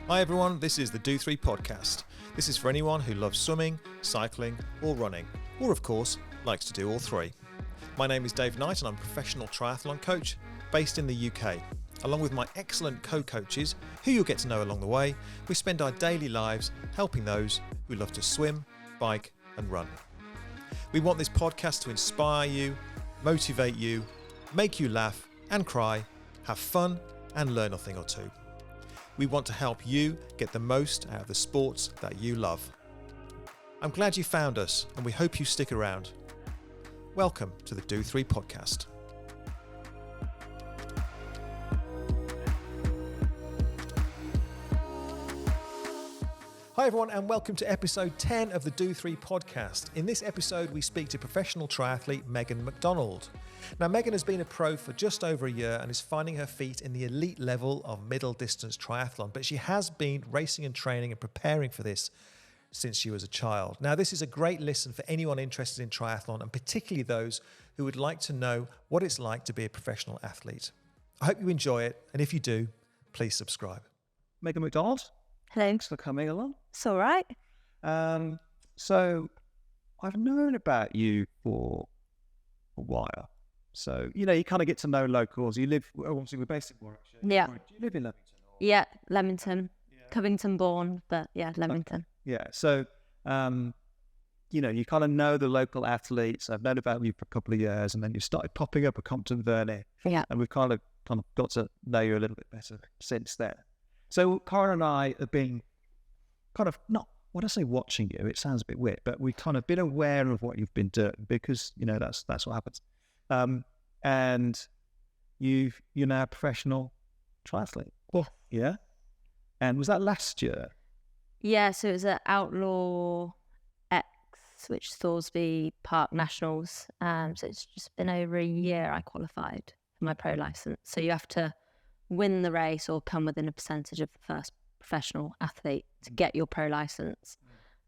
Hi everyone, this is the Do3 Podcast. This is for anyone who loves swimming, cycling or running, or of course, likes to do all three. My name is Dave Knight and I'm a professional triathlon coach based in the UK. Along with my excellent co-coaches, who you'll get to know along the way, we spend our daily lives helping those who love to swim, bike and run. We want this podcast to inspire you, motivate you, make you laugh and cry, have fun and learn a thing or two. We want to help you get the most out of the sports that you love. I'm glad you found us and we hope you stick around. Welcome to the Do3 Podcast. Hi everyone and welcome to episode 10 of the Do3 Podcast. In this episode we speak to professional triathlete Megan McDonald. Now Megan has been a pro for just over a year and is finding her feet in the elite level of middle distance triathlon, but she has been racing and training and preparing for this since she was a child. Now this is a great listen for anyone interested in triathlon and particularly those who would like to know what it's like to be a professional athlete. I hope you enjoy it and if you do, please subscribe. Megan McDonald. Hello. Thanks for coming along. It's all right. So I've known about you for a while. So, you kind of get to know locals. You live, obviously we're based in Warwickshire. Yeah. Do you live in Leamington? Yeah, Leamington. Yeah. Covington born, but yeah, Leamington. Yeah. So, you kind of know the local athletes. I've known about you for a couple of years and then you started popping up at Compton Verney. Yeah. And we've kind of got to know you a little bit better since then. So Cara and I have been kind of not, when I say watching you, it sounds a bit weird, but we've kind of been aware of what you've been doing because, that's what happens. And you're now a professional triathlete. Yes. Yeah. And was that last year? Yeah, so it was at Outlaw X, which is Thorsby Park Nationals. So it's just been over a year I qualified for my pro license. So you have to win the race or come within a percentage of the first professional athlete to get your pro license.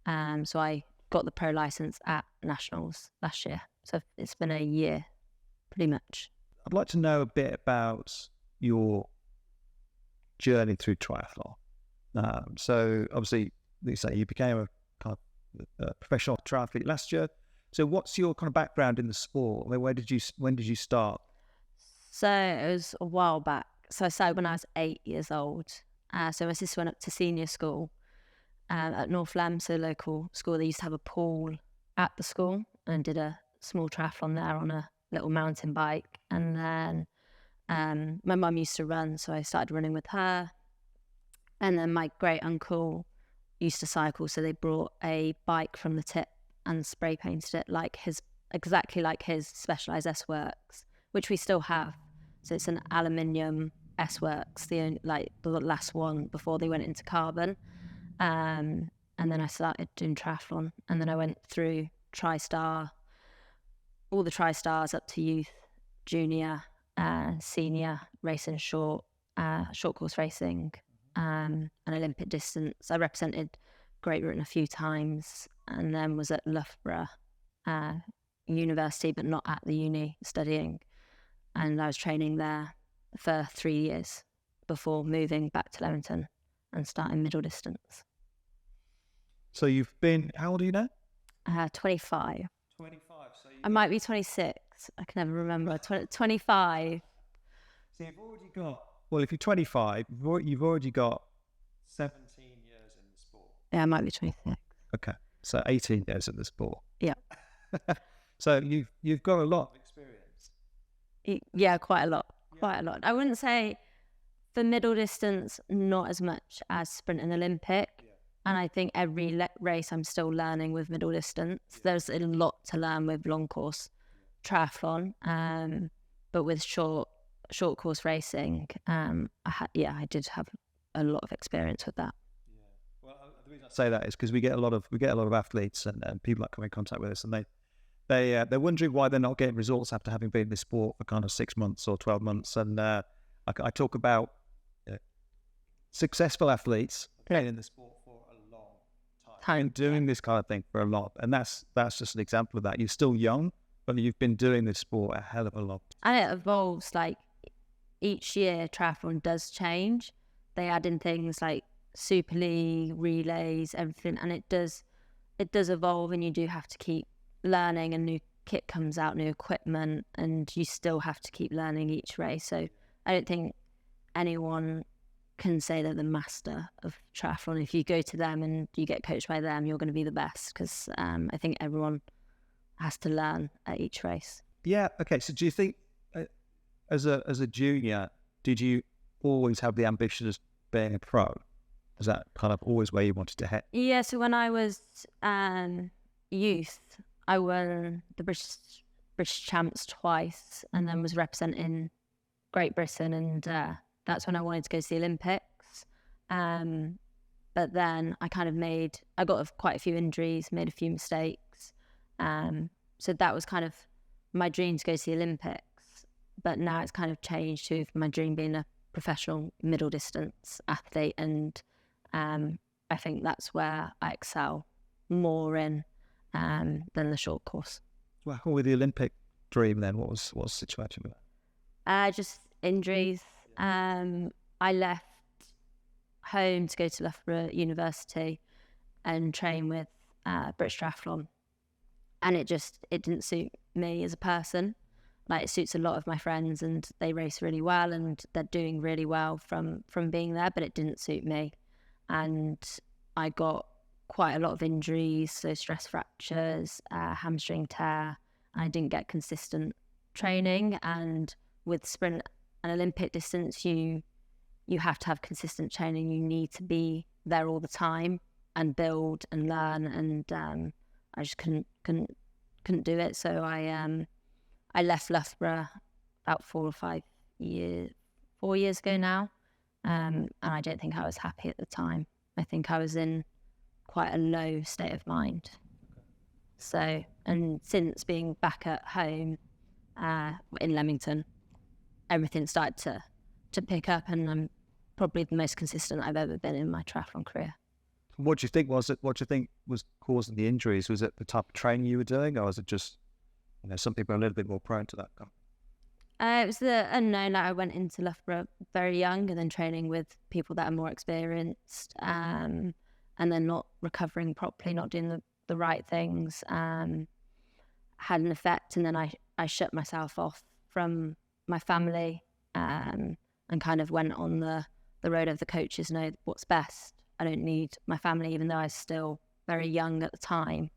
So I got the pro license at Nationals last year. So it's been a year, pretty much. I'd like to know a bit about your journey through triathlon. So obviously, you say you became a kind of a professional triathlete last year. So what's your kind of background in the sport? When did you start? So it was a while back. So I started when I was 8 years old. So my sister went up to senior school at North Lem, so local school. They used to have a pool at the school and did a small triathlon there on a little mountain bike. And then my mum used to run, so I started running with her. And then my great uncle used to cycle, so they brought a bike from the tip and spray painted it exactly like his Specialized S-Works, which we still have. So it's an aluminium S-Works, the last one before they went into carbon. And then I started doing triathlon. And then I went through TriStar, all the TriStars up to youth, junior, senior, racing short course racing, and Olympic distance. I represented Great Britain a few times and then was at Loughborough University, but not at the uni studying. And I was training there for 3 years before moving back to Leamington and starting middle distance. So you've been, how old are you now? 25. 25. So I might be 26. I can never remember. 25. So you've already got, well, if you're 25, you've already got 17 years in the sport. Yeah, I might be 26. Okay. So 18 years in the sport. Yeah. So you've got a lot of experience. Yeah, quite a lot. Quite a lot. I wouldn't say for middle distance, not as much as sprint and Olympic. Yeah. And I think every race I'm still learning with middle distance. Yeah. There's a lot to learn with long course triathlon. But with short course racing, I did have a lot of experience with that. Yeah. Well, the reason I say that is because we get a lot of athletes and people that come in contact with us, and they're wondering why they're not getting results after having been in this sport for kind of 6 months or 12 months. And I talk about successful athletes been in the sport for a long time, doing this kind of thing for a lot. And that's just an example of that. You're still young, but you've been doing this sport a hell of a lot. And it evolves, like each year triathlon does change. They add in things like Super League, relays, everything, and it does evolve, and you do have to keep learning, and new kit comes out, new equipment, and you still have to keep learning each race. So I don't think anyone can say they're the master of triathlon. If you go to them and you get coached by them, you're going to be the best, because I think everyone has to learn at each race. Yeah. Okay. So do you think, as a junior, did you always have the ambition of being a pro? Was that kind of always where you wanted to head? Yeah. So when I was youth, I won the British champs twice, and then was representing Great Britain, and that's when I wanted to go to the Olympics. But then I got quite a few injuries, made a few mistakes. So that was kind of my dream, to go to the Olympics. But now it's kind of changed to my dream being a professional middle distance athlete. And I think that's where I excel more in than the short course. Well, with the Olympic dream then, what was the situation with that? Just injuries. I left home to go to Loughborough University and train with British Triathlon, and it didn't suit me as a person. Like, it suits a lot of my friends, and they race really well, and they're doing really well from being there, but it didn't suit me. And I got quite a lot of injuries, so stress fractures, hamstring tear. I didn't get consistent training, and with sprint and Olympic distance, you have to have consistent training. You need to be there all the time and build and learn, and I just couldn't do it. So I left Loughborough about 4 years ago now, and I don't think I was happy at the time. I think I was in quite a low state of mind. So, and since being back at home in Leamington, everything started to pick up, and I'm probably the most consistent I've ever been in my triathlon career. What do you think was causing the injuries? Was it the type of training you were doing, or was it just, some people are a little bit more prone to that? It was the unknown. Like, I went into Loughborough very young, and then training with people that are more experienced, and then not recovering properly, not doing the right things, had an effect. And then I shut myself off from my family, and kind of went on the road of the coaches know what's best. I don't need my family, even though I was still very young at the time.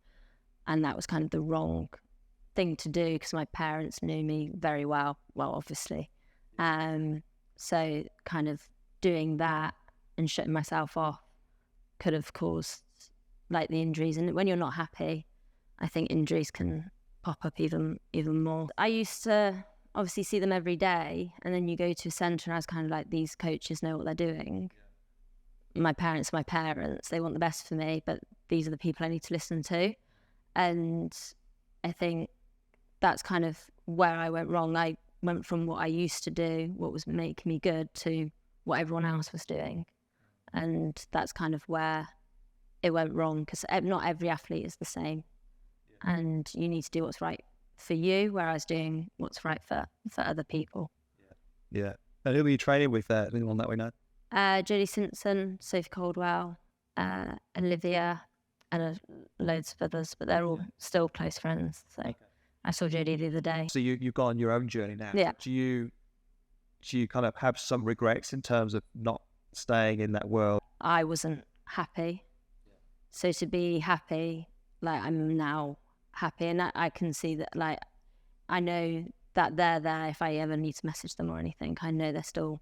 And that was kind of the wrong thing to do, because my parents knew me very well, obviously. So kind of doing that and shutting myself off could have caused like the injuries. And when you're not happy, I think injuries can pop up even more. I used to obviously see them every day, and then you go to a centre, and I was kind of like, these coaches know what they're doing. My parents, they want the best for me, but these are the people I need to listen to. And I think that's kind of where I went wrong. I went from what I used to do, what was making me good, to what everyone else was doing. And that's kind of where it went wrong, because not every athlete is the same. And you need to do what's right for you, where I was doing what's right for other people. Yeah. And who were you training with there? Anyone that we know? Jodie Simpson, Sophie Caldwell, Olivia, and loads of others, but they're all still close friends. So I saw Jodie the other day. So you've gone on your own journey now. Yeah. Do you kind of have some regrets in terms of not staying in that world? I wasn't happy. So to be happy, like, I'm now happy, and I can see that, like, I know that they're there if I ever need to message them or anything. I know they're still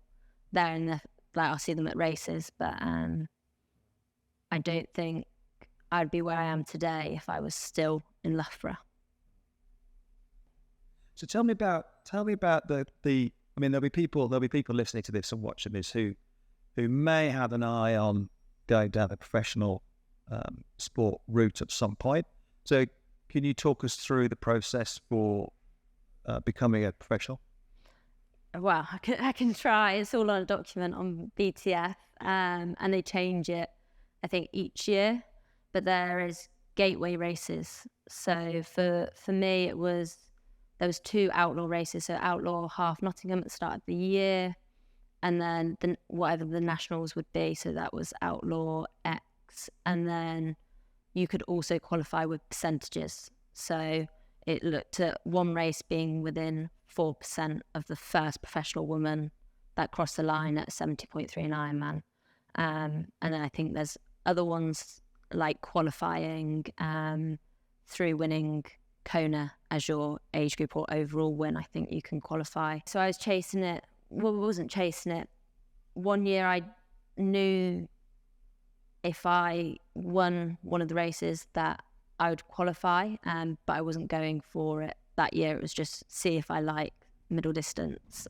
there, and I'll see them at races, but I don't think I'd be where I am today if I was still in Loughborough. So tell me about the. I mean, there'll be people listening to this and watching this who may have an eye on going down the professional sport route at some point. So can you talk us through the process for becoming a professional? Well, I can try. It's all on a document on BTF, and they change it, I think, each year. But there is gateway races. So for me, there was 2 outlaw races. So Outlaw Half Nottingham at the start of the year, and then whatever the nationals would be. So that was outlaw X, and then you could also qualify with percentages. So it looked at one race being within 4% of the first professional woman that crossed the line at 70.3 Ironman. And then I think there's other ones like qualifying through winning Kona as your age group or overall win. I think you can qualify. So I was chasing it. Well, I wasn't chasing it. One year I knew if I won one of the races that I would qualify, but I wasn't going for it that year. It was just see if I like middle distance.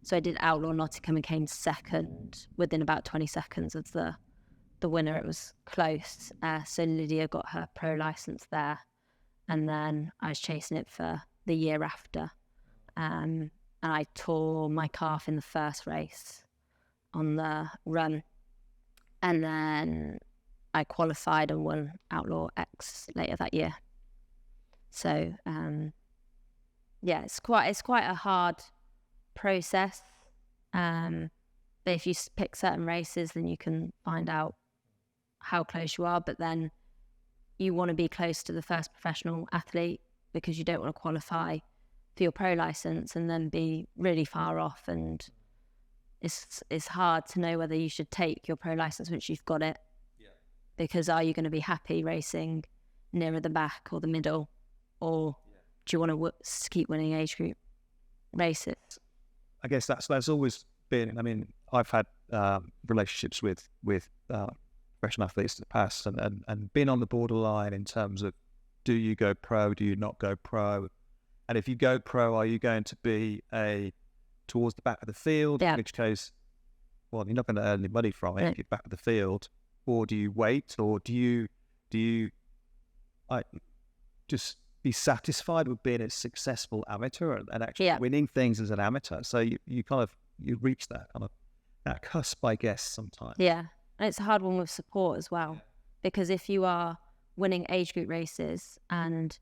So I did Outlaw Nottingham and came second within about 20 seconds of the winner. It was close. So Lydia got her pro license there, and then I was chasing it for the year after. And I tore my calf in the first race on the run, and then I qualified and won Outlaw X later that year. So it's quite a hard process. But if you pick certain races, then you can find out how close you are. But then you want to be close to the first professional athlete, because you don't want to qualify for your pro license and then be really far off. And it's hard to know whether you should take your pro license once you've got it. Because are you going to be happy racing nearer the back or the middle, or do you want to keep winning age group races? I guess that's always been. I mean, I've had relationships with professional athletes in the past, and been on the borderline in terms of, do you go pro, do you not go pro, and if you go pro, are you going to be towards the back of the field? In which case, well, you're not going to earn any money from it if you're back of the field. Or do you wait, or do you just be satisfied with being a successful amateur and actually winning things as an amateur? So you reach that cusp, I guess, sometimes. Yeah, and it's a hard one with support as well, because if you are winning age group races and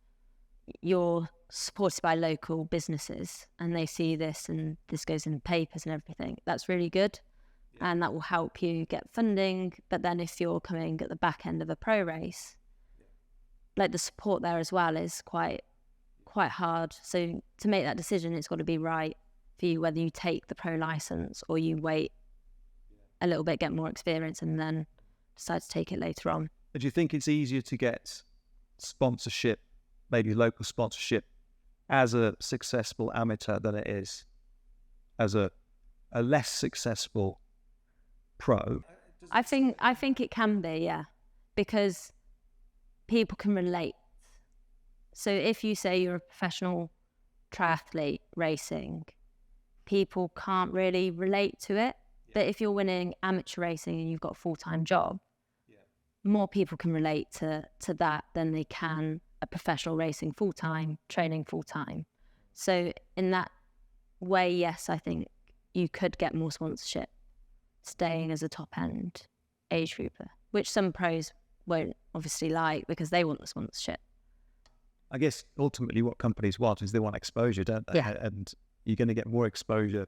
you're supported by local businesses and they see this and this goes in the papers and everything, that's really good. And that will help you get funding. But then if you're coming at the back end of a pro race, like the support there as well is quite hard. So to make that decision, it's got to be right for you, whether you take the pro license or you wait a little bit, get more experience, and then decide to take it later on. Do you think it's easier to get sponsorship, maybe local sponsorship, as a successful amateur than it is as a less successful pro? I think it can be, yeah, because people can relate. So if you say you're a professional triathlete racing, people can't really relate to it. But if you're winning amateur racing and you've got a full-time job, more people can relate to that than they can a professional racing full-time, training full-time. So in that way, yes, I think you could get more sponsorship staying as a top-end age grouper, which some pros won't obviously like because they want the sponsorship. I guess ultimately what companies want is they want exposure, don't they? Yeah. And you're going to get more exposure,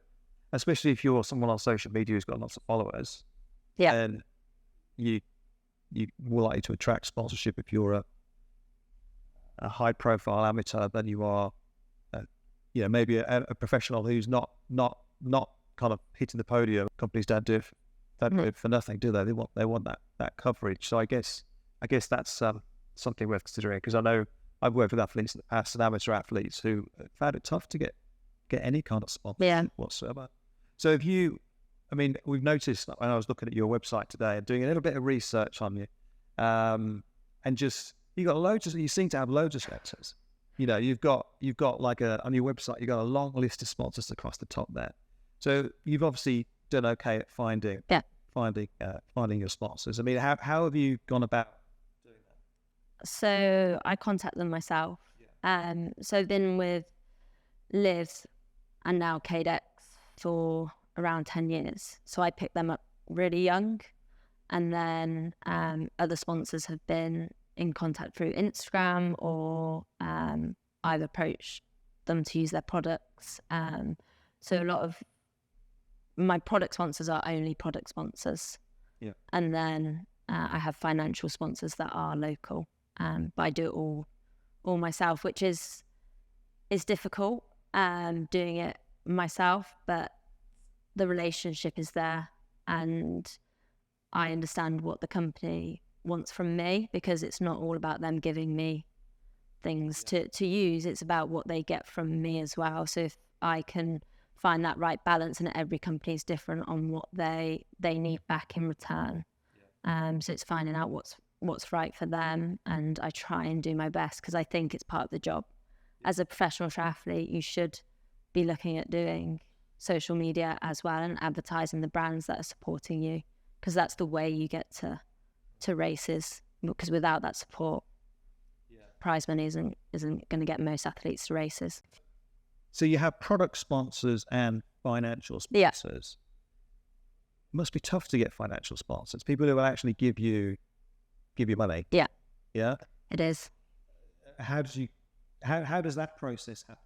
especially if you're someone on social media who's got lots of followers. Yeah. And you're more likely to attract sponsorship if you're a high-profile amateur than you are, maybe a professional who's not kind of hitting the podium. Companies don't do it for nothing, do they? They want that coverage. So I guess that's something worth considering, because I know I've worked with athletes in the past and amateur athletes who found it tough to get any kind of sponsorship whatsoever. So we've noticed when I was looking at your website today and doing a little bit of research on you, and just you seem to have loads of sponsors. You've got like on your website, you've got a long list of sponsors across the top there. So you've obviously done okay at finding your sponsors. I mean, how have you gone about doing that? So I contact them myself. So I've been with Liv and now KDEX for around 10 years. So I picked them up really young, and then other sponsors have been in contact through Instagram, or I've approached them to use their products. So a lot of my product sponsors are only product sponsors. Yeah. And then I have financial sponsors that are local. But I do it all myself, which is difficult, doing it myself, but the relationship is there, and I understand what the company wants from me, because it's not all about them giving me things to use. It's about what they get from me as well. So if I can find that right balance, and every company is different on what they need back in return. So it's finding out what's right for them, and I try and do my best, because I think it's part of the job. As a professional triathlete, you should be looking at doing social media as well, and advertising the brands that are supporting you, because that's the way you get to races. Because without that support, prize money isn't going to get most athletes to races. So you have product sponsors and financial sponsors. It must be tough to get financial sponsors, people who will actually give you money. Yeah. Yeah. It is. How does that process happen?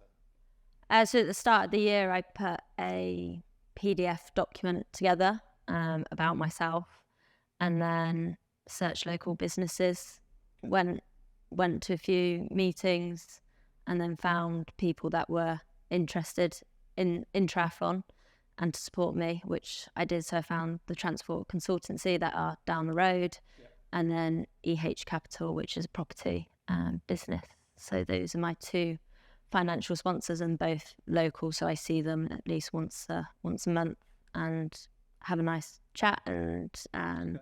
So at the start of the year, I put a PDF document together about myself, and then searched local businesses, went to a few meetings, and then found people that were interested in triathlon and to support me, which I did. So I found the transport consultancy that are down the road, and then EH Capital, which is a property business. So those are my two financial sponsors, and both local. So I see them at least once a month and have a nice chat. And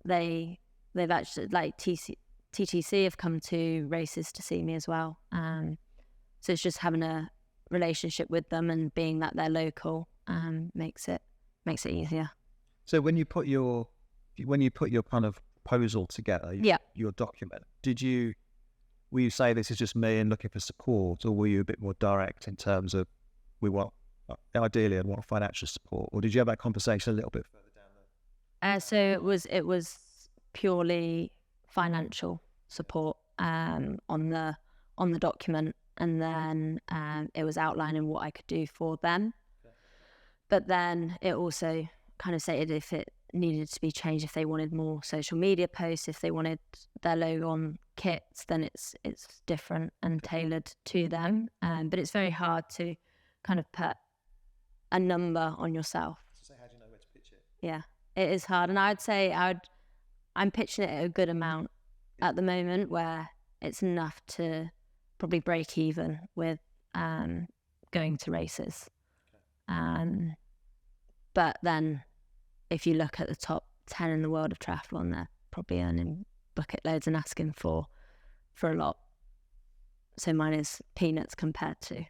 they've actually, like TTC have come to races to see me as well. So it's just having a relationship with them, and being that they're local makes it easier. So when you put your kind of proposal together, your document, will you say this is just me and looking for support, or were you a bit more direct in terms of ideally I'd want financial support, or did you have that conversation a little bit further down there? So it was purely financial support on the document, and then it was outlining what I could do for them. Okay. But then it also kind of stated if it needed to be changed, if they wanted more social media posts, if they wanted their logo on kits, then it's different and tailored to them. But it's very hard to kind of put a number on yourself. So how do you know where to pitch it? Yeah, it is hard, and I'd say I'm pitching it at a good amount at the moment, where it's enough to probably break even with going to races. Okay. But then if you look at the top 10 in the world of triathlon, they're probably earning bucket loads and asking for a lot. So mine is peanuts compared to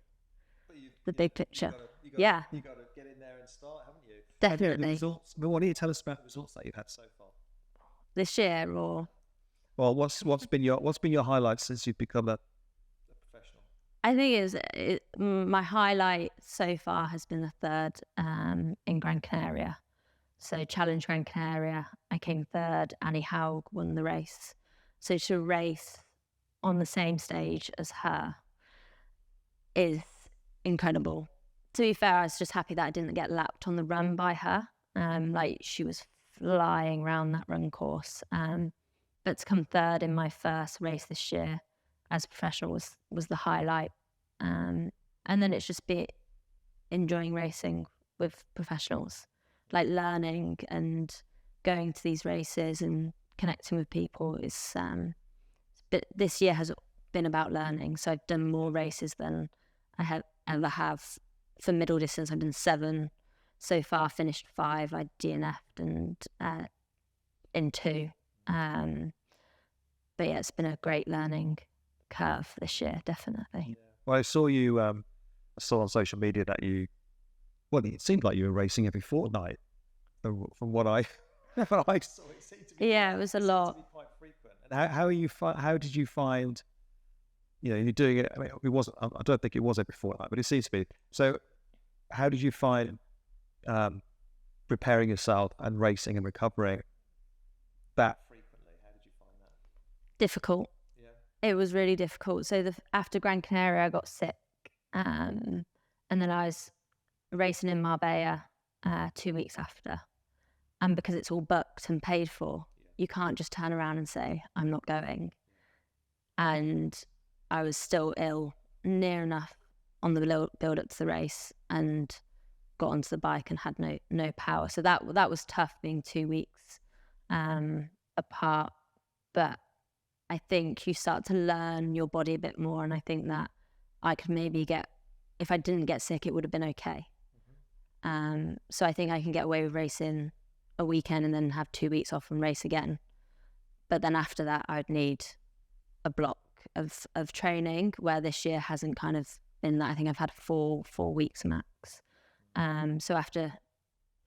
the big picture. You've got to get in there and start, haven't you? Definitely. But what do you tell us about the results that you've had so far? This year, or? Well, what's been your highlights since you've become a professional? I think my highlight so far has been the third in Gran Canaria. So Challenge Gran Canaria, I came third. Annie Haug won the race. So to race on the same stage as her is incredible. To be fair, I was just happy that I didn't get lapped on the run by her. Like, she was flying around that run course. But to come third in my first race this year as a professional was the highlight. And then it's just been enjoying racing with professionals, like learning and going to these races and connecting with people is. But this year has been about learning. So I've done more races than I ever have. For middle distance, I've done 7 so far. Finished 5. I DNF'd and in 2. But yeah, it's been a great learning curve this year, definitely. Well, I saw you. I saw on social media that you. Well, it seemed like you were racing every fortnight. From what I saw, it seemed to be. Yeah, it was a lot. Quite frequent. And how did you find? You're doing it. I mean, it wasn't. I don't think it was every fortnight, but it seems to be. So, how did you find preparing yourself and racing and recovering that frequently? How did you find that? Difficult. Yeah. It was really difficult. So after Gran Canaria, I got sick, and then I was racing in Marbella, 2 weeks after. And because it's all booked and paid for, you can't just turn around and say, I'm not going. And I was still ill near enough on the build up to the race, and got onto the bike and had no power. So that was tough, being 2 weeks apart. But I think you start to learn your body a bit more, and I think that I could maybe if I didn't get sick, it would have been okay. So I think I can get away with racing a weekend and then have 2 weeks off and race again. But then after that, I'd need a block of training, where this year hasn't kind of been that. I think I've had four weeks max. So after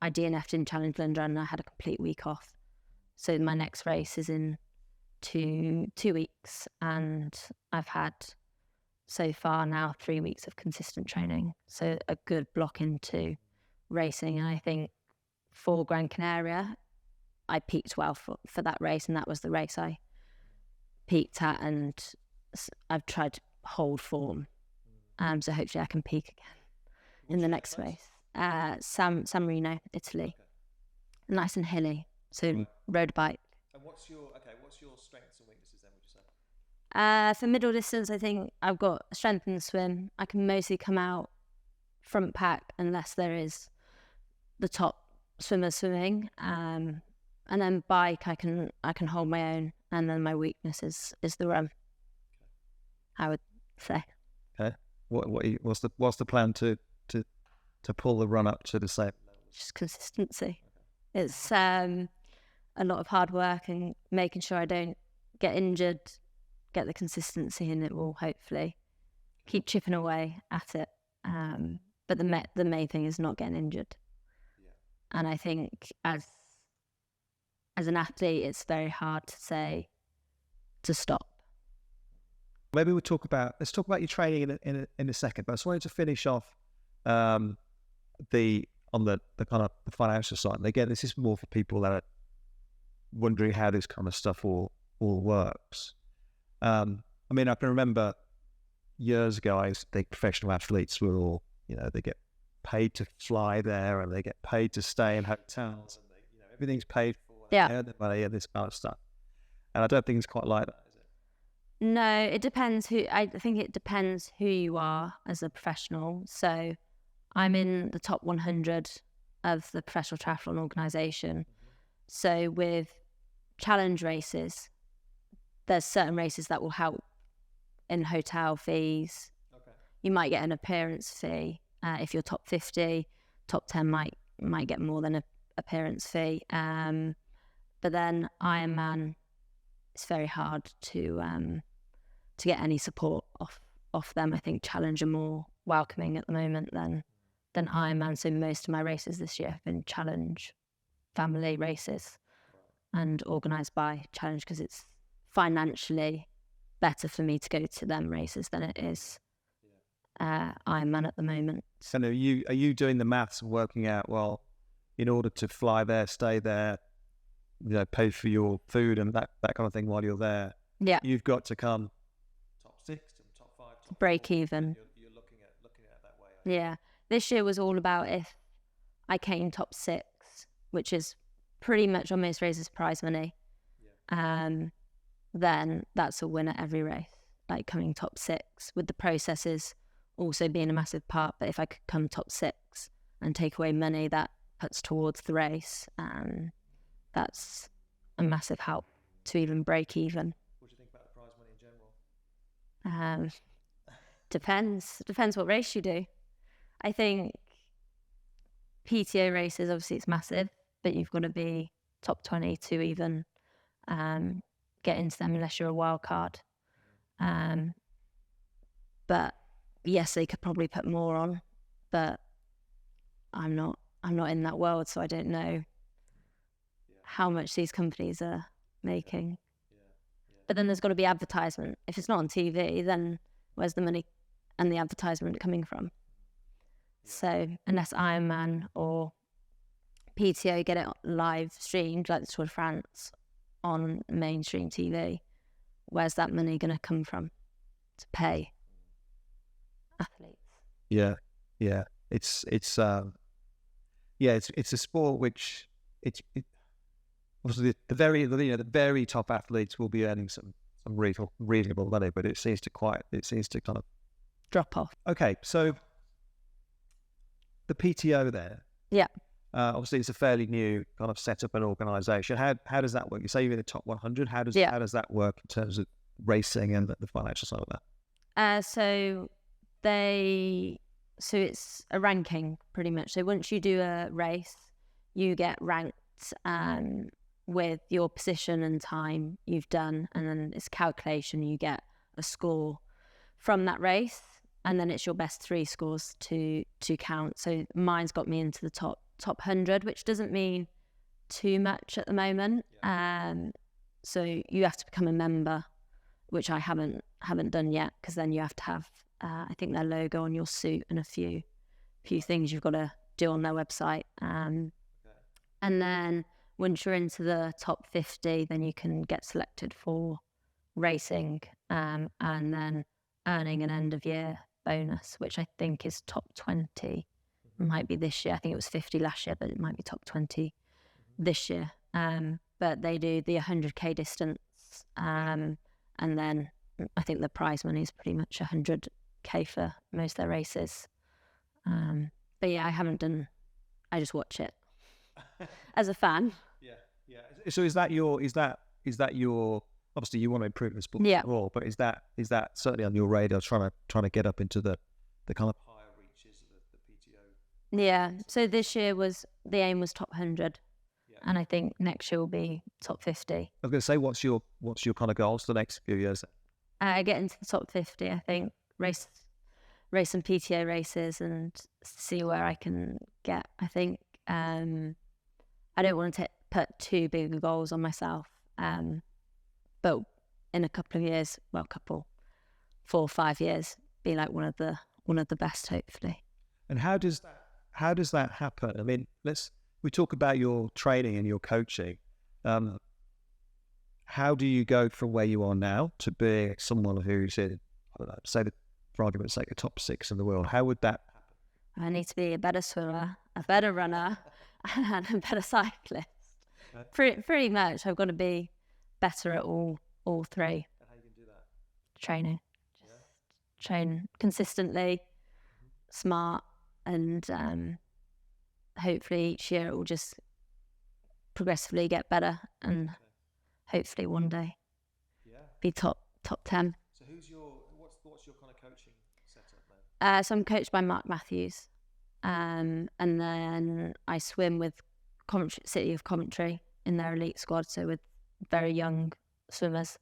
I DNF'd in Challenge London, I had a complete week off. So my next race is in two weeks, and I've had so far now 3 weeks of consistent training. So a good block into racing. And I think for Gran Canaria, I peaked well for that race, and that was the race I peaked at, and I've tried to hold form. So hopefully I can peak again in the next race. San Marino, Italy. Okay. Nice and hilly, so road bike. And what's your strengths and weaknesses then, would you say? For middle distance, I think I've got strength in the swim. I can mostly come out front pack unless there is the top swimmer swimming. And then bike, I can hold my own. And then my weakness is the run, I would say. Okay. What's the plan to pull the run up to the same level? Just consistency. Okay. It's a lot of hard work and making sure I don't get injured, get the consistency, and it will hopefully keep chipping away at it. But the main thing is not getting injured. Yeah. And I think as an athlete, it's very hard to say to stop. Maybe let's talk about your training in a second. But I just wanted to finish off the kind of the financial side. And again, this is more for people that are wondering how this kind of stuff all works. I mean, I can remember years ago, I used to think professional athletes were all, they get paid to fly there, and they get paid to stay in hotels, and everything's paid for. Yeah. They earn the money and this kind of stuff. And I don't think it's quite like that, is it? No, it depends I think it depends who you are as a professional. So I'm in the top 100 of the Professional Triathlon Organisation. Mm-hmm. So with challenge races, there's certain races that will help in hotel fees. Okay. You might get an appearance fee. If you're top 50, top 10 might get more than an appearance fee. But then Ironman, it's very hard to get any support off them. I think Challenge are more welcoming at the moment than Ironman. So most of my races this year have been Challenge family races and organised by Challenge, because it's financially better for me to go to them races than it is Ironman at the moment. So are you doing the maths and working out, well, in order to fly there, stay there, pay for your food and that kind of thing while you're there, yeah, you've got to come top 6 to top 5, top break 4. even. You're looking at it that way. Yeah, this year was all about if I came top 6, which is pretty much on most races prize money. Yeah. Then that's a win at every race. Like coming top 6, with the processes also being a massive part. But if I could come top 6 and take away money, that puts towards the race. That's a massive help to even break even. What do you think about the prize money in general? Depends what race you do. I think PTO races, obviously it's massive, but you've got to be top 20 to even get into them unless you're a wild card. But yes, they could probably put more on, but I'm not in that world, so I don't know how much these companies are making. But then there's got to be advertisement. If it's not on TV, then where's the money and the advertisement coming from? So unless Ironman or PTO get it live streamed, like the Tour de France, on mainstream TV, where's that money going to come from to pay athletes? Yeah. It's it's a sport which obviously the very top athletes will be earning some reasonable money, but it seems to kind of Drop off. okay. So the PTO there, Yeah. obviously it's a fairly new kind of setup and organisation. How does that work? You say you're in the top 100. How does that work in terms of racing and the financial side of that? So it's a ranking pretty much. So once you do a race, you get ranked with your position and time you've done, and then it's calculation. You get a score from that race, and then it's your best 3 scores to count. So mine's got me into the top 100, which doesn't mean too much at the moment. So you have to become a member, which I haven't done yet, because then you have to have I think their logo on your suit and a few things you've got to do on their website. And then once you're into the top 50, then you can get selected for racing, and then earning an end of year bonus, which I think is top 20. It might be this year. I think it was 50 last year, but it might be top 20 this year. But they do the 100k distance, and then I think the prize money is pretty much 100k for most of their races. But yeah, I haven't done. I just watch it as a fan. Yeah. So is that your? Obviously, you want to improve the sport more, but is that certainly on your radar? Trying to get up into the kind of higher reaches of the PTO. Yeah. So this year the aim was top 100, and I think next year will be top 50. I was going to say, what's your kind of goals for the next few years? Get into the top 50. I think race some PTO races and see where I can get. I think I don't want to put too big goals on myself. But in a couple of years, 4 or 5 years, be like one of the best, hopefully. And how does that happen? I mean, we talk about your training and your coaching. How do you go from where you are now to being someone who's in, I don't know, say that for argument's sake, a top 6 in the world? How would that happen? I need to be a better swimmer, a better runner, and a better cyclist. Okay. Pretty much, I've got to be better at all 3. And how you can do that? Training. Just train consistently, smart, and hopefully each year it will just progressively get better, and hopefully one day be top 10. So what's your kind of coaching setup then? So I'm coached by Mark Matthews, and then I swim with City of Coventry in their elite squad, so with very young swimmers,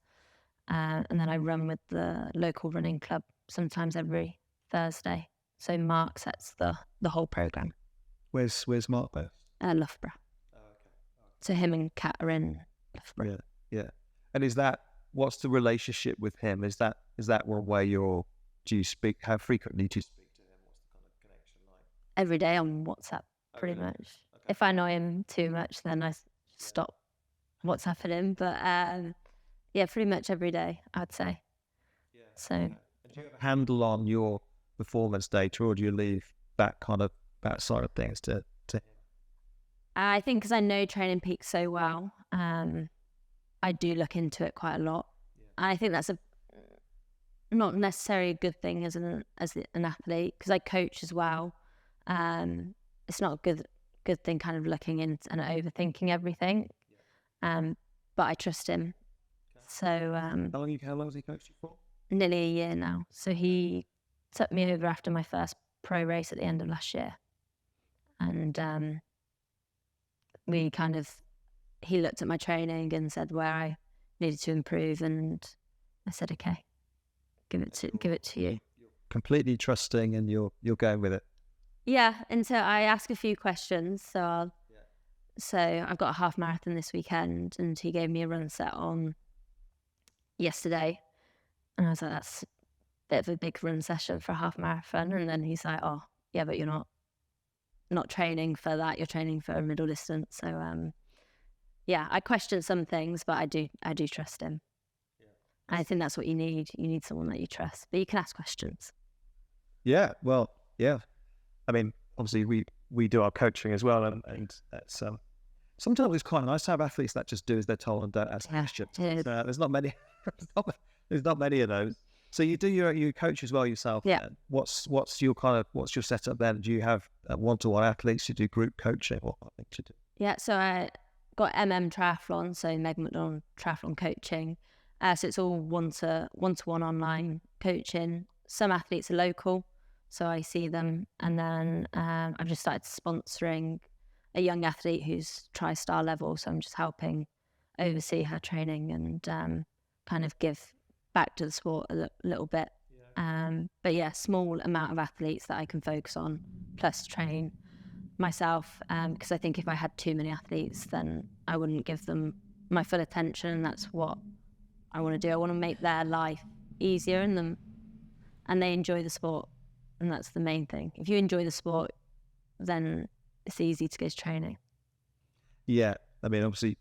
and then I run with the local running club sometimes every Thursday. So Mark sets the whole program. Where's Mark based? Loughborough. Oh, okay. So him and Kat are in Loughborough. Yeah. And what's the relationship with him? Is that one where do you speak? How frequently do you speak to him? What's the kind of connection like? Every day on WhatsApp, pretty much. Okay. If I know him too much, then I stop WhatsApping him. But pretty much every day, I'd say. Yeah. So. And do you have a handle on your performance data, or do you leave that side of things to him? I think because I know Training Peaks so well, I do look into it quite a lot. Yeah. I think that's not necessarily a good thing as an athlete, because I coach as well. It's not a good thing kind of looking into and overthinking everything. Yeah. But I trust him. Okay. So how long has he coached you for? Nearly a year now. So he took me over after my first pro race at the end of last year, and he looked at my training and said where I needed to improve, and I said, okay, give it to you. You're completely trusting, and you're going with it. Yeah, and so I ask a few questions. So I've got a half marathon this weekend, and he gave me a run set on yesterday, and I was like, that's a bit of a big run session for a half marathon. And then he's like, oh yeah, but you're not training for that, you're training for a middle distance. So I question some things, but I do trust him. I think that's what you need someone that you trust, but you can ask questions. I mean, obviously we do our coaching as well, and that's sometimes it's quite nice to have athletes that just do as they're told and don't ask questions. There's not many. There's not many of those. So you do you coach as well yourself. Yeah. Then. What's your setup then? Do you have one-to-one athletes? You do group coaching? What things you do? Yeah. So I got Triathlon, so Megan McDonald triathlon coaching. So it's all one-to-one online coaching. Some athletes are local, so I see them, and then I've just started sponsoring a young athlete who's tri-star level. So I'm just helping oversee her training and kind of give back to the sport a little bit. But yeah, small amount of athletes that I can focus on, plus train myself, because I think if I had too many athletes, then I wouldn't give them my full attention. That's what I want to do. I want to make their life easier and they enjoy the sport, and that's the main thing. If you enjoy the sport, then it's easy to go to training. Yeah, I mean, obviously,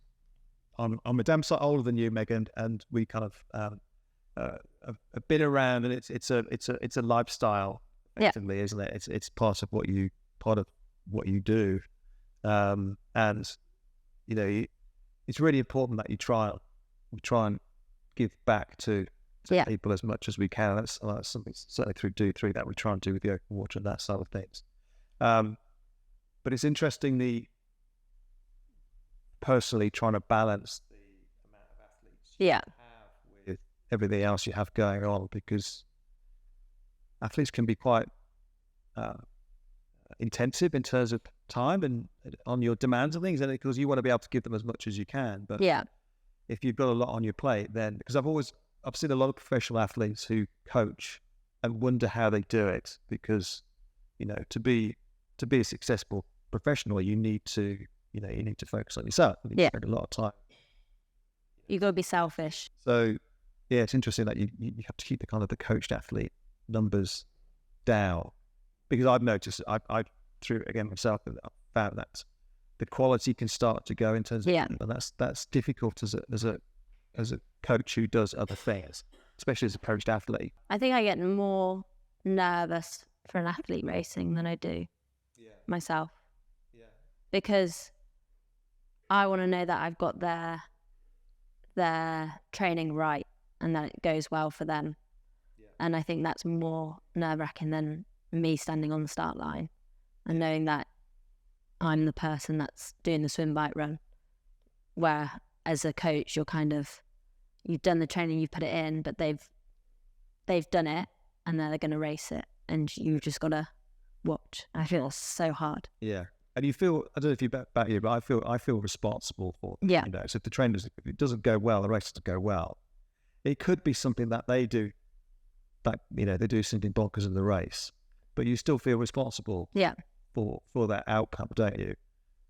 I'm a damn sight older than you, Megan, and we kind of have been around, and it's a lifestyle, effectively, isn't it? It's part of what you do, and you know, it's really important that we try and give back to people as much as we can. That's something certainly through Do3 that we try and do with the open water and that side of things. But it's interesting personally trying to balance the amount of athletes you have with everything else you have going on, because athletes can be quite intensive in terms of time and on your demands and things, and because you want to be able to give them as much as you can. But if you've got a lot on your plate, then, because I've seen a lot of professional athletes who coach and wonder how they do it, because to be a successful professional, you need to focus on yourself. You need to spend a lot of time. You got to be selfish. So it's interesting that you have to keep the kind of the coached athlete numbers down, because I've noticed I through it again myself, and I found that the quality can start to go in terms of, and that's difficult as a coach who does other things, especially as a coached athlete. I think I get more nervous for an athlete racing than I do myself, because I want to know that I've got their training right and that it goes well for them. And I think that's more nerve-wracking than me standing on the start line and knowing that I'm the person that's doing the swim, bike, run, where as a coach you've done the training, you've put it in, but they've done it and they're going to race it, and you've just got to watch. I feel it's so hard. Yeah. And you feel, I don't know if you about you, but I feel responsible for them. Yeah. So if the train if it doesn't go well, the race doesn't go well. It could be something that they do, that they do something bonkers in the race, but you still feel responsible. For that outcome, don't you?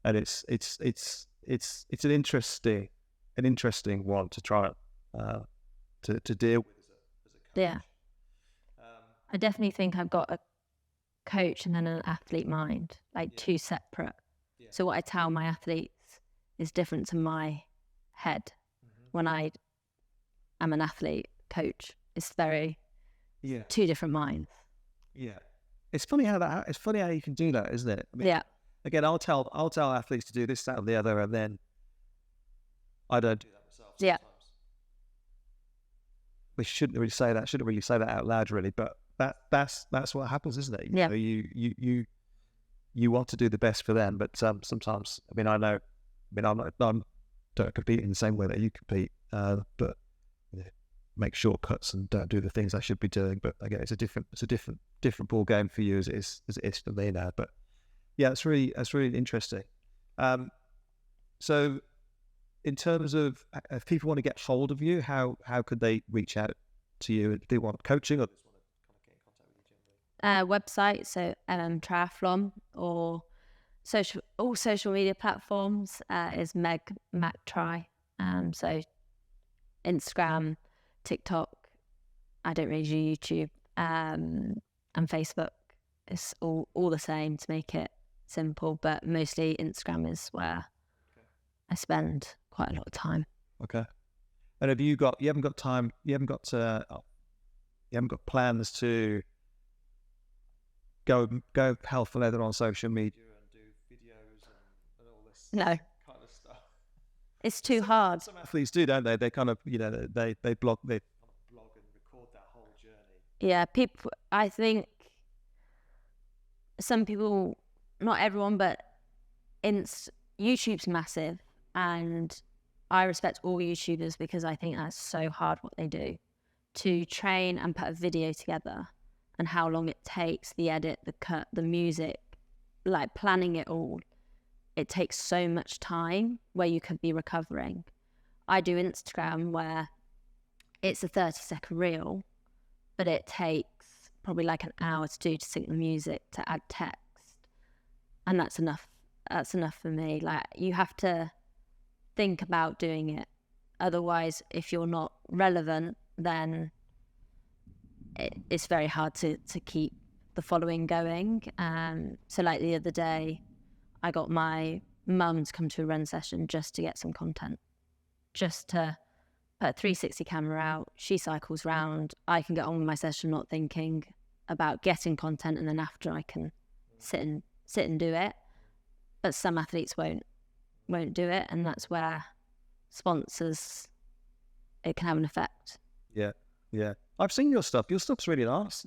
And it's an interesting one to try to deal with as a coach. Yeah. I definitely think I've got a coach and then an athlete mind, two separate. So what I tell my athletes is different to my head when I am an athlete coach. It's very two different minds. Yeah. It's funny how you can do that, isn't it? I mean, again, I'll tell athletes to do this, that, or the other, and then I don't do that myself sometimes. We shouldn't really say that out loud, really, but that's what happens, isn't it? You want to do the best for them, but sometimes, I don't compete in the same way that you compete, but make shortcuts and don't do the things I should be doing. But again, it's a different ball game for you as it is for me now. But yeah, that's really interesting. So in terms of if people want to get hold of you, how could they reach out to you? Do they want coaching, or just want to kind of get in contact with you generally? Website, so Triathlon, or all social media platforms is Meg MacTri. So Instagram, TikTok, I don't really do YouTube, and Facebook. It's all the same to make it simple, but mostly Instagram is where I spend quite a lot of time. Okay. And you haven't got plans to go hell for leather on social media No. kind of stuff. It's too hard. Some athletes do, don't they? They kind of, they blog, they blog and record that whole journey. Yeah, people. I think some people, not everyone, but YouTube's massive, and I respect all YouTubers because I think that's so hard what they do to train and put a video together, and how long it takes, the edit, the cut, the music, like planning it all. It takes so much time where you could be recovering. I do Instagram where it's a 30-second reel, but it takes probably like an hour to do, to sync the music, to add text. And that's enough. That's enough for me. Like, you have to think about doing it. Otherwise, if you're not relevant, then it's very hard to keep the following going. So like the other day, I got my mum to come to a run session just to get some content, just to put a 360 camera out. She cycles round. I can get on with my session, not thinking about getting content, and then after I can sit and do it. But some athletes won't do it, and that's where sponsors, it can have an effect. Yeah. I've seen your stuff. Your stuff's really nice.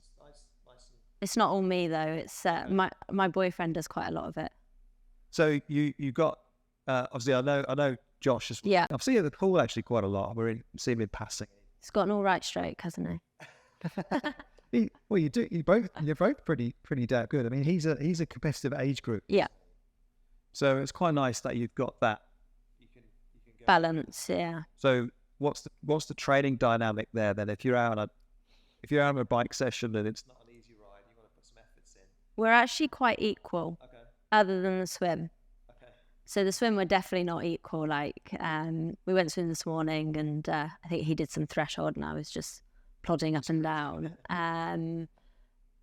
It's not all me though. It's my boyfriend does quite a lot of it. So you got obviously I know Josh is. Yeah. I've seen him at the pool actually quite a lot. See him in passing. He's got an all right stroke, hasn't he? You're both pretty damn good. I mean, he's a competitive age group. Yeah. So it's quite nice that you've got that. You can go. Balance, yeah. So what's the training dynamic there then? If you're out on a bike session and it's not an easy ride, you want to put some efforts in. We're actually quite equal. Okay. Other than the swim. Okay. So the swim, we're definitely not equal. Like, we went swimming this morning, and I think he did some threshold, and I was just plodding up and down.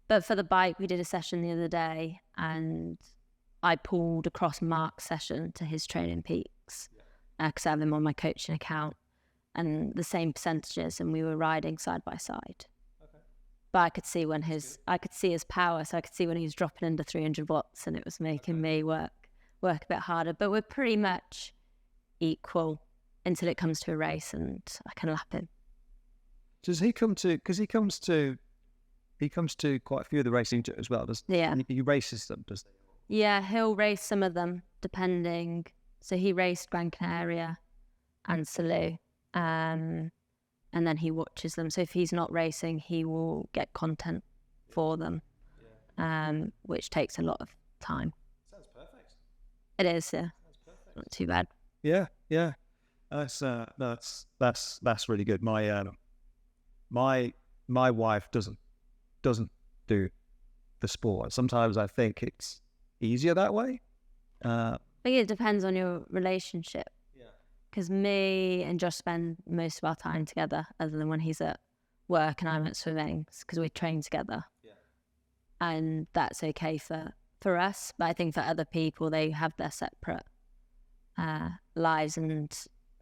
But for the bike, we did a session the other day, and I pulled across Mark's session to his training peaks because I have him on my coaching account, and the same percentages, and we were riding side by side. But I could see I could see his power, so I could see when he was dropping under 300 watts, and it was making me work a bit harder. But we're pretty much equal until it comes to a race, and I can lap him. Does he come to? Because he comes to quite a few of the racing as well. He races them, does he? Yeah, he'll race some of them depending. So he raced Gran Canaria and Salou. And then he watches them. So if he's not racing, he will get content for them, which takes a lot of time. Sounds perfect. It is, yeah. Sounds perfect. Not too bad. Yeah. That's really good. My wife doesn't do the sport. Sometimes I think it's easier that way. I think it depends on your relationship. Because me and Josh spend most of our time together, other than when he's at work and I'm at swimming, because we train together. Yeah. And that's okay for us. But I think for other people, they have their separate lives and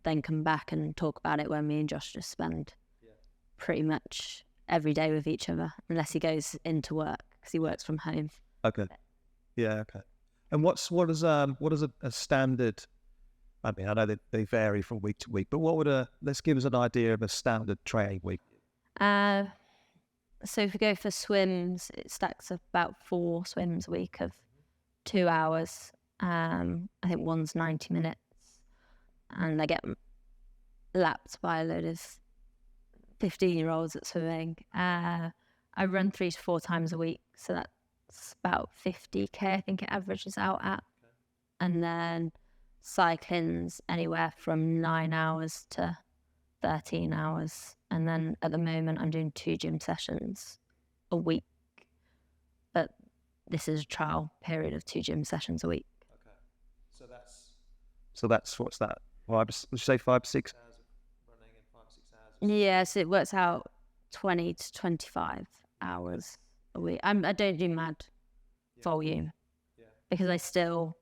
then come back and talk about it, where me and Josh just spend pretty much every day with each other, unless he goes into work, because he works from home. Okay. Yeah, okay. And what is a standard... I mean, I know that they vary from week to week, but let's give us an idea of a standard training week. So if we go for swims, it stacks up about 4 swims a week of 2 hours. I think one's 90 minutes, and I get lapped by a load of 15-year-olds at swimming. I run 3 to 4 times a week, so that's about 50k, I think it averages out at. Okay. And then cycling's anywhere from 9 hours to 13 hours. And then at the moment, I'm doing 2 gym sessions a week. But this is a trial period of 2 gym sessions a week. Okay. So that's what's that? Would you say 5 to 6 hours of running and 5 to 6 hours? Yes, it works out 20 to 25 hours a week. I don't do mad volume because I still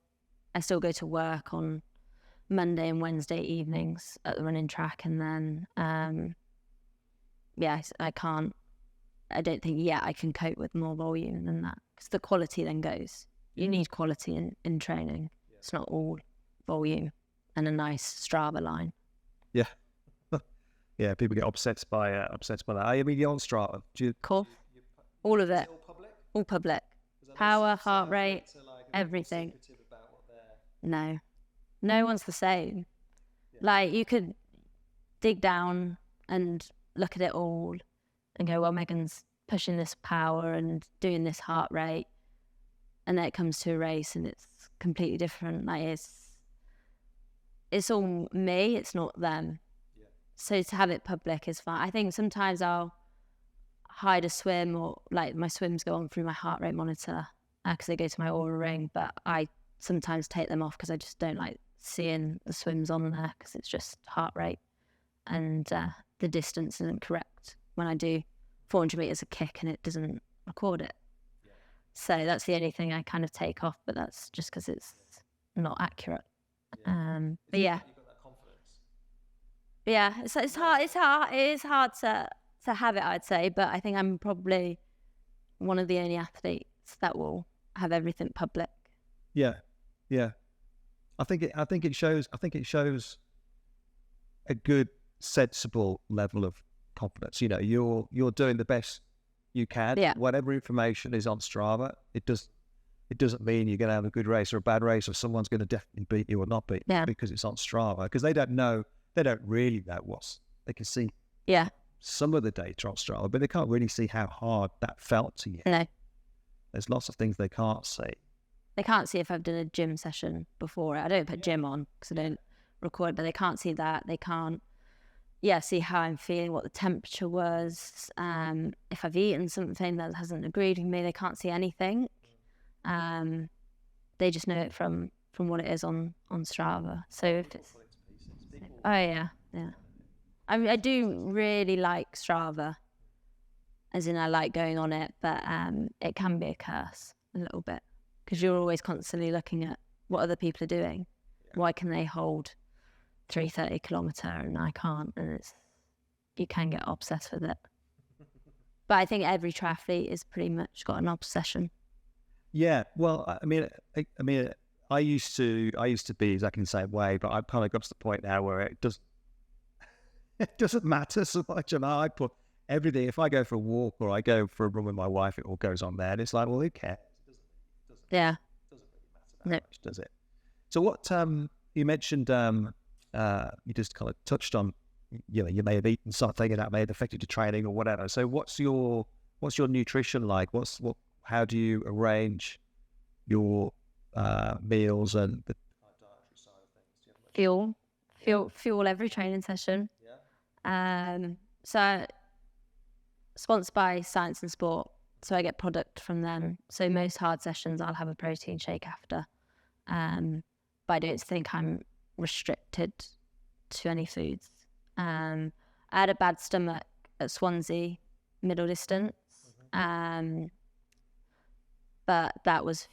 go to work on Monday and Wednesday evenings at the running track, and then I don't think I can cope with more volume than that, because the quality then goes. You need quality in training. It's not all volume and a nice Strava line. Yeah. Yeah, people get obsessed by that. I mean, you're on Strava. Cool. All of it. All public. Power, heart rate, everything. No. No one's the same. Like, you could dig down and look at it all and go, well, Megan's pushing this power and doing this heart rate. And then it comes to a race and it's completely different. Like, it's all me, it's not them. Yeah. So to have it public is fine. I think sometimes I'll hide a swim, or like my swims go on through my heart rate monitor because they go to my Aura ring, but I sometimes take them off because I just don't like seeing the swims on there because it's just heart rate and the distance isn't correct when I do 400 meters a kick and it doesn't record it. Yeah. So that's the only thing I kind of take off, but that's just because it's not accurate. Yeah. But yeah, you've got that confidence. Yeah, it's hard. It is hard to have it, I'd say, but I think I'm probably one of the only athletes that will have everything public. Yeah. I think it shows a good, sensible level of confidence. You know, you're doing the best you can. Yeah. Whatever information is on Strava, it doesn't mean you're going to have a good race or a bad race, or someone's going to definitely beat you or not beat you because it's on Strava. Because they don't really know they can see. Yeah. Some of the data on Strava, but they can't really see how hard that felt to you. No. There's lots of things they can't see. They can't see if I've done a gym session before. I don't put gym on because I don't record, but they can't see that. They can't, see how I'm feeling, what the temperature was, if I've eaten something that hasn't agreed with me. They can't see anything. They just know it from what it is on Strava. So if it's, I do really like Strava, as in I like going on it, but it can be a curse a little bit because you're always constantly looking at what other people are doing. Why can they hold 330 kilometre and I can't? And you can get obsessed with it. But I think every triathlete is pretty much got an obsession. Yeah, well, I mean, I used to be exactly the same way, but I've kind of got to the point now where it doesn't matter so much. And I put everything. If I go for a walk or I go for a run with my wife, it all goes on there, and it's like, well, who cares? It doesn't really matter that much, does it? So what you mentioned, you just kind of touched on, you may have eaten something and that may have affected your training or whatever. So what's your nutrition like? How do you arrange your meals and the dietary side of things? Fuel every training session. So sponsored by Science and Sport, so I get product from them. So most hard sessions I'll have a protein shake after, but I don't think I'm restricted to any foods. I had a bad stomach at Swansea middle distance, but that was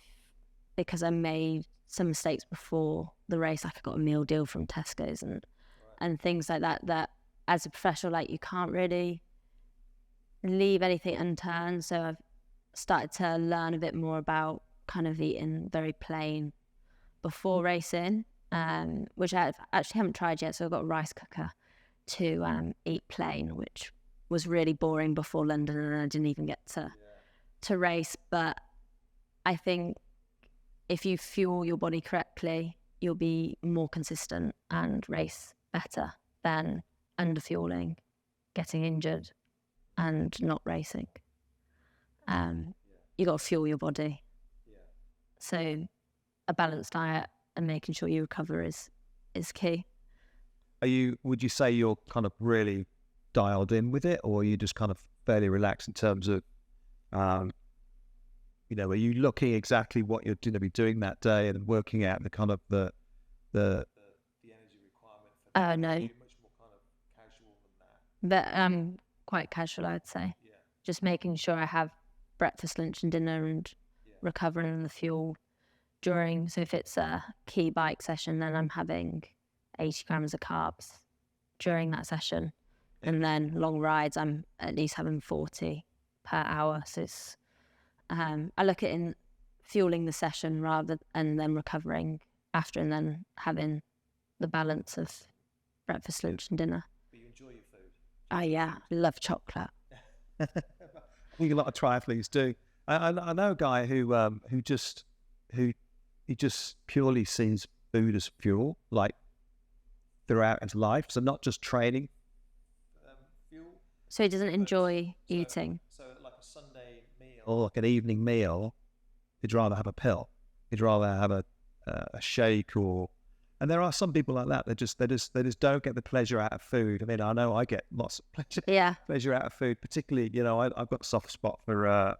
because I made some mistakes before the race. Like I got a meal deal from Tesco's and things like that, that as a professional, like you can't really leave anything unturned. So I've started to learn a bit more about kind of eating very plain before racing, which I actually haven't tried yet. So I've got a rice cooker to eat plain, which was really boring before London, and I didn't even get to race. But I think if you fuel your body correctly, you'll be more consistent and race better than underfueling, getting injured and not racing. You got to fuel your body. So a balanced diet and making sure you recover is key. Would you say you're kind of really dialed in with it, or are you just kind of fairly relaxed in terms of, are you looking exactly what you're going to be doing that day and working out the kind of the energy requirement for that? No. Are you much more kind of casual than that? But I'm quite casual, I'd say. Yeah. Just making sure I have breakfast, lunch and dinner and recovering on the fuel during. So if it's a key bike session, then I'm having 80 grams of carbs during that session. And then long rides, I'm at least having 40 per hour. So I look at in fueling the session and then recovering after, and then having the balance of breakfast, lunch and dinner. But you enjoy your food? Oh yeah, I love chocolate. I think a lot of triathletes do. I know a guy who just purely sees food as fuel, like throughout his life. So not just training fuel. So he doesn't enjoy eating. So like a Sunday meal, Or like an evening meal, he'd rather have a pill. He'd rather have a shake, and there are some people like that. They just don't get the pleasure out of food. I mean, I know I get lots of pleasure out of food. Particularly, I've got a soft spot for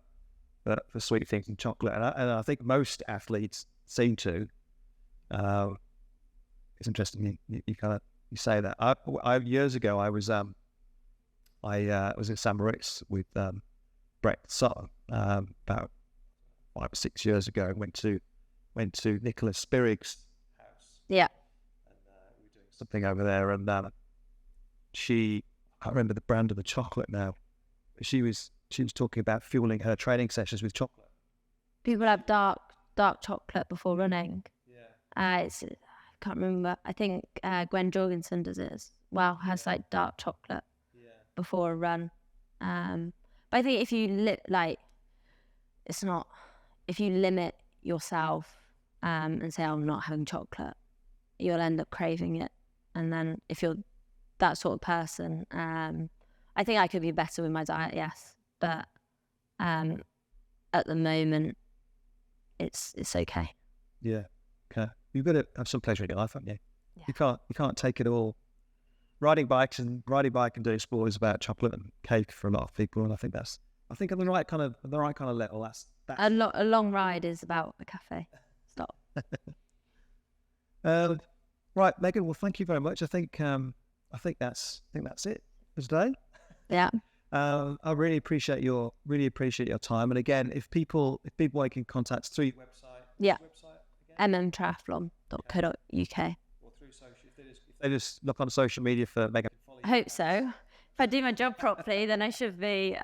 sweet things and chocolate, and I think most athletes seem to. It's interesting you say that. I years ago I was in St. Moritz with Brett Sutton about 5 or 6 years ago, and went to Nicholas Spirig's house. Yeah. And we were doing something over there, and I can't remember the brand of the chocolate now. But she was talking about fueling her training sessions with chocolate. People have dark chocolate before running. Yeah. I can't remember. I think Gwen Jorgensen does it as well. Has like dark chocolate before a run. But I think if you if you limit yourself and say, I'm not having chocolate, you'll end up craving it. And then if you're that sort of person, I think I could be better with my diet, yes. But at the moment, it's okay. Yeah. Okay. You've got to have some pleasure in your life, haven't you? Yeah. You can't take it all. Riding bike and doing sport is about chocolate and cake for a lot of people, and I think at the right kind of level. That's A long ride is about a cafe. Stop. Right, Megan. Well, thank you very much. I think that's it for today. Yeah. I really appreciate your time. And again, if people want to contact through your website, Yeah. website again? mmtriathlon.co.uk. Or through social, if they just look on social media for Megan. I hope so. If I do my job properly, then I should be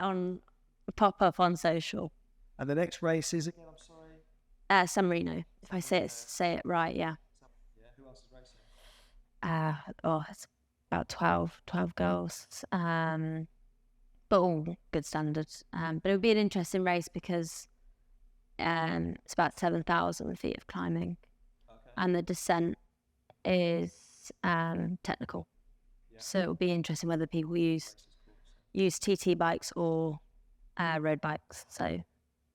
pop up on social. And the next race is again, I'm sorry. San Marino. If I say it right, yeah. Yeah. Who else is racing? It's about 12 girls. But all good standards. But it would be an interesting race because it's about 7,000 feet of climbing, and the descent is technical. Yeah. So it will be interesting whether people use TT bikes or road bikes. So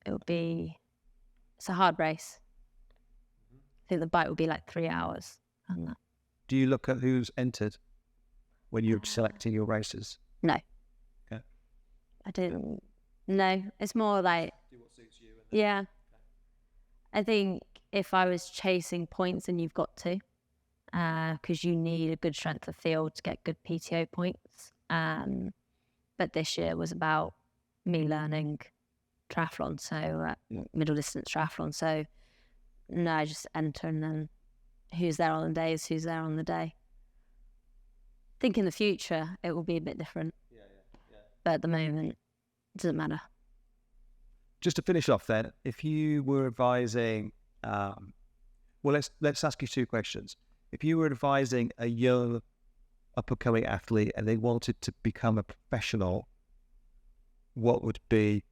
it's a hard race. I think the bike will be like 3 hours on that. Do you look at who's entered when you're selecting your races? No. Okay. I don't. No, it's more like Do what suits you. Yeah. I think if I was chasing points, then you've got to, because you need a good strength of field to get good PTO points. But this year was about me learning triathlon, so middle distance triathlon. So no, I just enter, and then who's there on the day is who's there on the day. I think in the future it will be a bit different. Yeah. But at the moment, it doesn't matter. Just to finish off then, if you were advising, let's ask you two questions. If you were advising a young up-and-coming athlete and they wanted to become a professional, what would be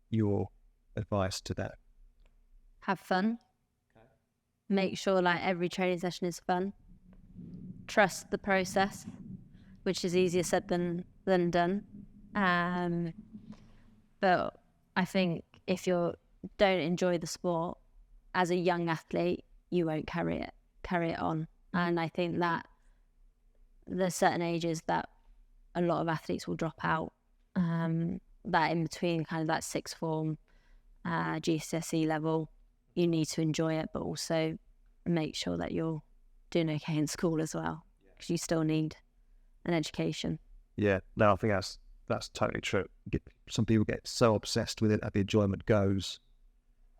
your advice to that? Have fun. Okay. Make sure like every training session is fun. Trust the process, which is easier said than done. But I think if you don't enjoy the sport as a young athlete, you won't carry it on. And I think that there's certain ages that a lot of athletes will drop out. That in between kind of that sixth form, GCSE level, you need to enjoy it, but also make sure that you're doing okay in school as well, because you still need an education. Yeah, no, I think that's totally true. Some people get so obsessed with it that the enjoyment goes,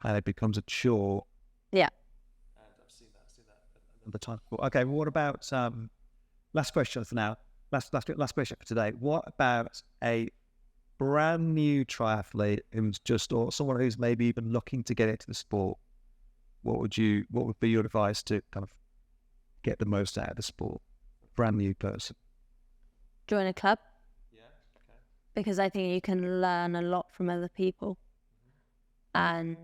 and it becomes a chore. Yeah. And I've seen that The time. Okay, well, what about last question for now? Last question for today. What about a brand new triathlete or someone who's maybe even looking to get into the sport? what would be your advice to kind of get the most out of the sport? Brand new person. Join a club. Yeah. Okay. Because I think you can learn a lot from other people. And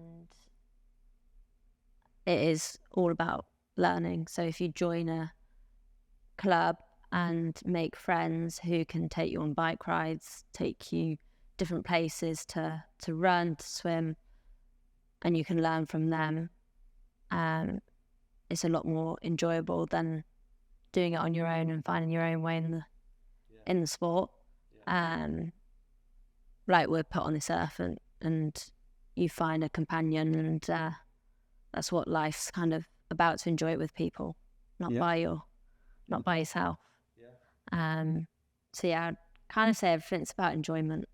it is all about learning. So if you join a club and make friends who can take you on bike rides, take you different places to run, to swim, and you can learn from them, it's a lot more enjoyable than doing it on your own and finding your own way in the sport. Like, we're put on this earth and you find a companion, and that's what life's kind of about, to enjoy it with people, not by yourself. So yeah, I'd kind of say everything's about enjoyment.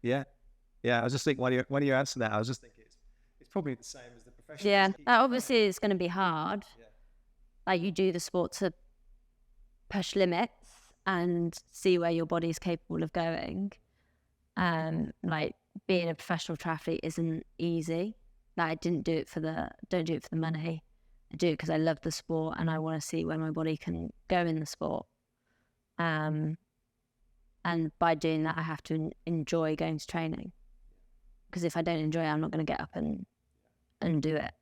Yeah. I was just thinking when you answer that, I was just thinking it's probably the same as the professional. Yeah, that obviously is going to be hard. Like, you do the sport to push limits and see where your body's capable of going. Like, being a professional triathlete isn't easy. Like, I don't do it for the money. I do it because I love the sport and I want to see where my body can go in the sport. And by doing that, I have to enjoy going to training. Because if I don't enjoy it, I'm not going to get up and do it.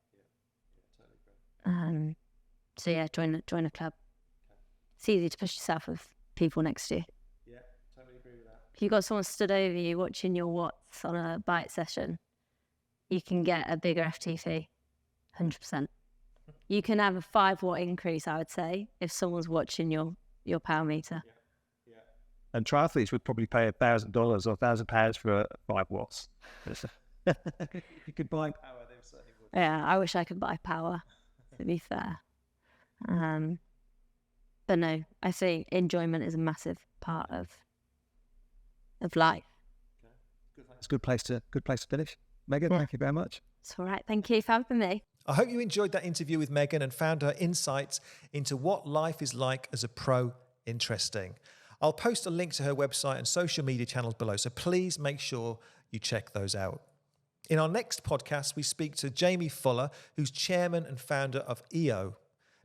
So yeah, join a club. It's easy to push yourself with people next to you. Yeah, totally agree with that. If you've got someone stood over you watching your watts on a bike session, you can get a bigger FTP, 100%. You can have a 5-watt increase, I would say, if someone's watching your power meter. Yeah. And triathletes would probably pay $1,000 or £1,000 for 5 watts. If you could buy power, they certainly would. Yeah, I wish I could buy power, to be fair. But no, I think enjoyment is a massive part of life. It's a good place to finish. Megan, thank you very much. It's all right. Thank you for having me. I hope you enjoyed that interview with Megan and found her insights into what life is like as a pro interesting. I'll post a link to her website and social media channels below, so please make sure you check those out. In our next podcast, we speak to Jamie Fuller, who's chairman and founder of EO.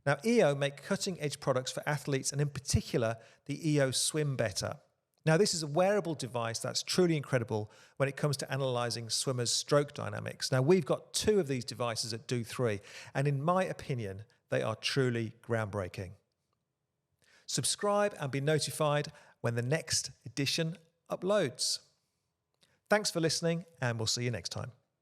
Now, EO make cutting-edge products for athletes, and in particular, the EO Swim Better. Now, this is a wearable device that's truly incredible when it comes to analysing swimmers' stroke dynamics. Now, we've got 2 of these devices at Do3, and in my opinion, they are truly groundbreaking. Subscribe and be notified when the next edition uploads. Thanks for listening, and we'll see you next time.